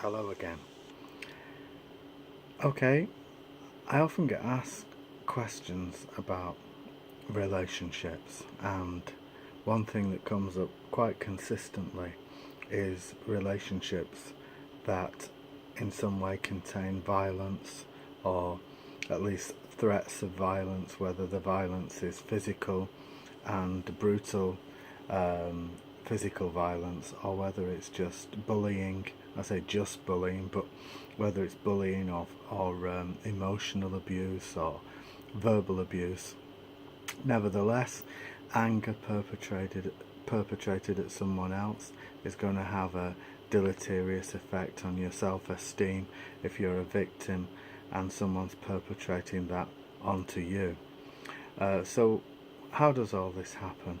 Hello again. Okay, I often get asked questions about relationships, and one thing that comes up quite consistently is relationships that in some way contain violence, or at least threats of violence, whether the violence is physical and brutal physical violence, or whether it's just bullying. I say just bullying, but whether it's bullying or emotional abuse or verbal abuse. Nevertheless, anger perpetrated at someone else is going to have a deleterious effect on your self-esteem if you're a victim and someone's perpetrating that onto you. So how does all this happen?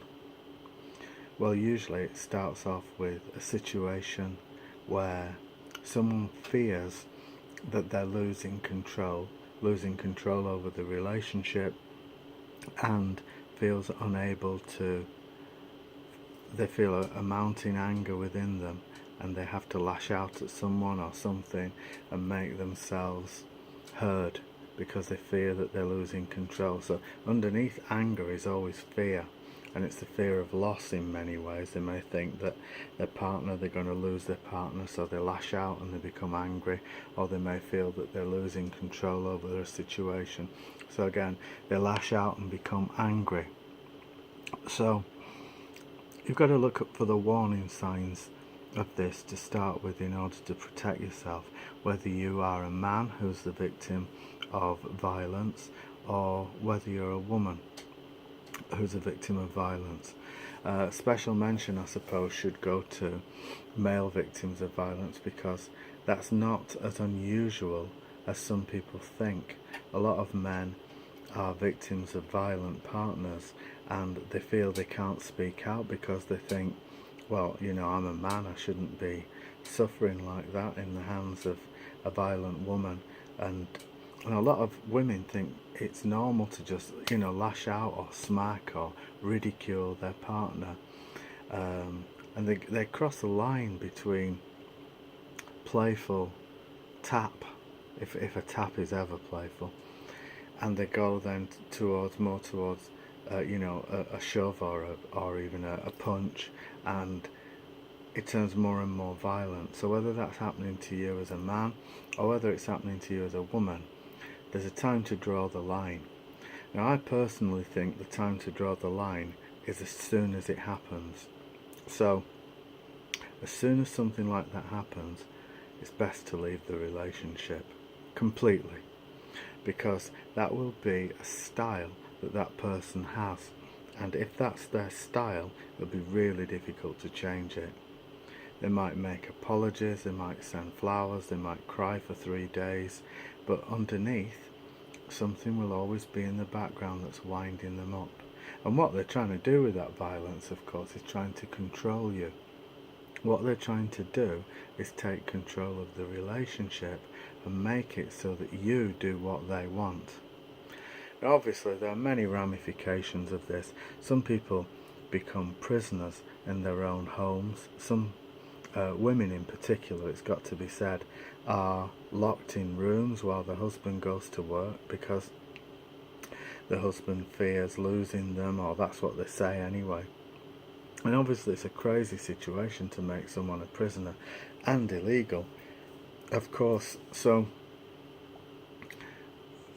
Well, usually it starts off with a situation where someone fears that they're losing control over the relationship, and feels unable to, they feel a mounting anger within them, and they have to lash out at someone or something and make themselves heard because they fear that they're losing control. So underneath anger is always fear, and it's the fear of loss in many ways. They may think that they're going to lose their partner, so they lash out and they become angry, or they may feel that they're losing control over their situation. So again, they lash out and become angry. So you've got to look for the warning signs of this to start with in order to protect yourself, whether you are a man who's the victim of violence or whether you're a woman who's a victim of violence. Special mention, I suppose, should go to male victims of violence, because that's not as unusual as some people think. A lot of men are victims of violent partners, and they feel they can't speak out because they think, well, I'm a man, I shouldn't be suffering like that in the hands of a violent woman. And a lot of women think it's normal to just, lash out or smack or ridicule their partner. And they cross the line between playful tap, if a tap is ever playful, and they go then towards a shove or even a punch, and it turns more and more violent. So whether that's happening to you as a man or whether it's happening to you as a woman, there's a time to draw the line. Now, I personally think the time to draw the line is as soon as it happens. So as soon as something like that happens, it's best to leave the relationship completely, because that will be a style that person has, and if that's their style, it'll be really difficult to change it. They might make apologies, they might send flowers, they might cry for 3 days, but underneath, something will always be in the background that's winding them up. And what they're trying to do with that violence, of course, is trying to control you. What they're trying to do is take control of the relationship and make it so that you do what they want. Now, obviously, there are many ramifications of this. Some people become prisoners in their own homes. Some women in particular, it's got to be said, are locked in rooms while the husband goes to work because the husband fears losing them, or that's what they say anyway. And obviously it's a crazy situation to make someone a prisoner, and illegal, of course. So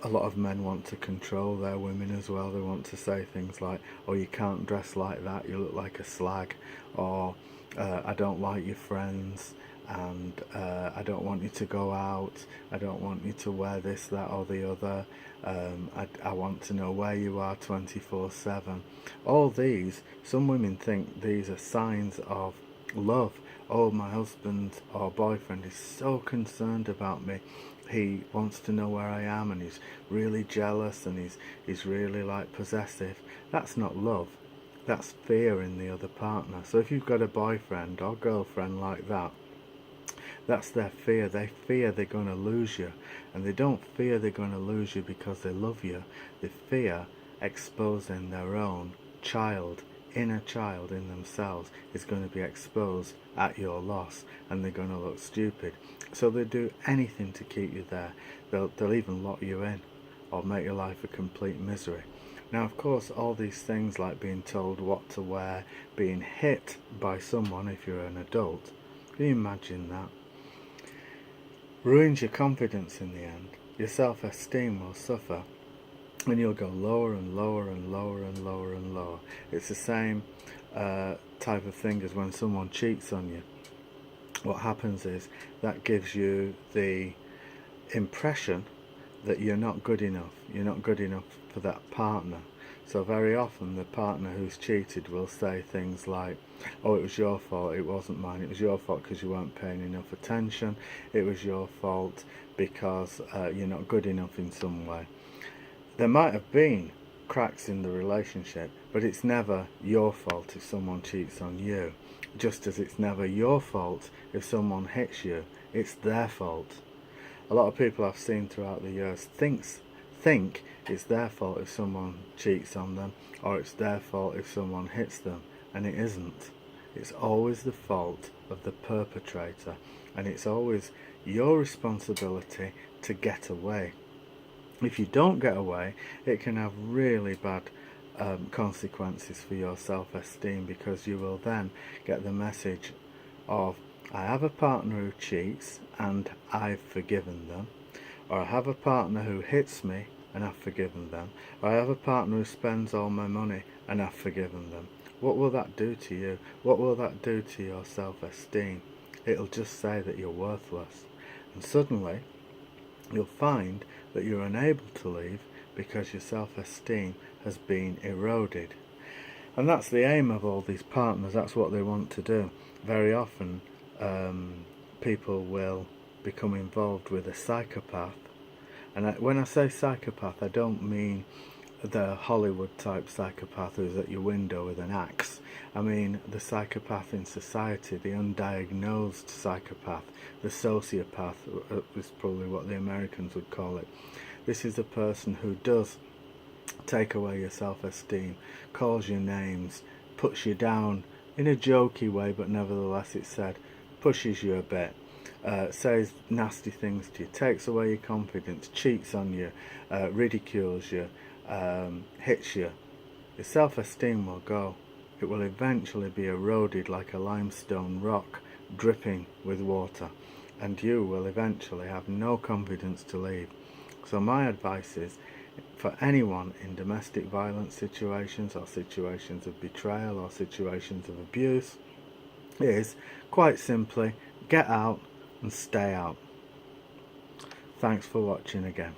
a lot of men want to control their women as well. They want to say things like, oh, you can't dress like that, you look like a slag, or I don't like your friends, and I don't want you to go out, I don't want you to wear this, that or the other, I want to know where you are 24/7. All these, some women think these are signs of love. Oh, my husband or boyfriend is so concerned about me, he wants to know where I am, and he's really jealous, and he's really like possessive. That's not love, that's fear in the other partner. So if you've got a boyfriend or girlfriend like that, that's their fear. They fear they're going to lose you, and they don't fear they're going to lose you because they love you. They fear exposing their own child, inner child in themselves is going to be exposed at your loss, and they're going to look stupid. So they do anything to keep you there. They'll even lock you in or make your life a complete misery. Now, of course, all these things like being told what to wear, being hit by someone if you're an adult, can you imagine that? Ruins your confidence in the end. Your self-esteem will suffer, and you'll go lower and lower and lower and lower and lower. It's the same type of thing as when someone cheats on you. What happens is that gives you the impression that you're not good enough. You're not good enough for that partner. So very often the partner who's cheated will say things like, oh, it was your fault, it wasn't mine, it was your fault because you weren't paying enough attention, it was your fault because you're not good enough in some way. There might have been cracks in the relationship, but it's never your fault if someone cheats on you. Just as it's never your fault if someone hits you, it's their fault. A lot of people I've seen throughout the years think it's their fault if someone cheats on them, or it's their fault if someone hits them, and it isn't. It's always the fault of the perpetrator, and it's always your responsibility to get away. If you don't get away, it can have really bad consequences for your self-esteem, because you will then get the message of, I have a partner who cheats and I've forgiven them, or I have a partner who hits me and I've forgiven them, or I have a partner who spends all my money and I've forgiven them. What will that do to you? What will that do to your self-esteem? It'll just say that you're worthless, and suddenly you'll find that you're unable to leave because your self-esteem has been eroded. And that's the aim of all these partners. That's what they want to do. Very often people will become involved with a psychopath, and when I say psychopath, I don't mean the Hollywood type psychopath who's at your window with an axe. I mean the psychopath in society, the undiagnosed psychopath, the sociopath is probably what the Americans would call it. This is a person who does take away your self-esteem, calls you names, puts you down in a jokey way, but nevertheless it's said, pushes you a bit, says nasty things to you, takes away your confidence, cheats on you, ridicules you, hits you. Your self-esteem will go. It will eventually be eroded like a limestone rock dripping with water, and you will eventually have no confidence to leave. So my advice is, for anyone in domestic violence situations, or situations of betrayal, or situations of abuse, is quite simply get out and stay out. Thanks for watching again.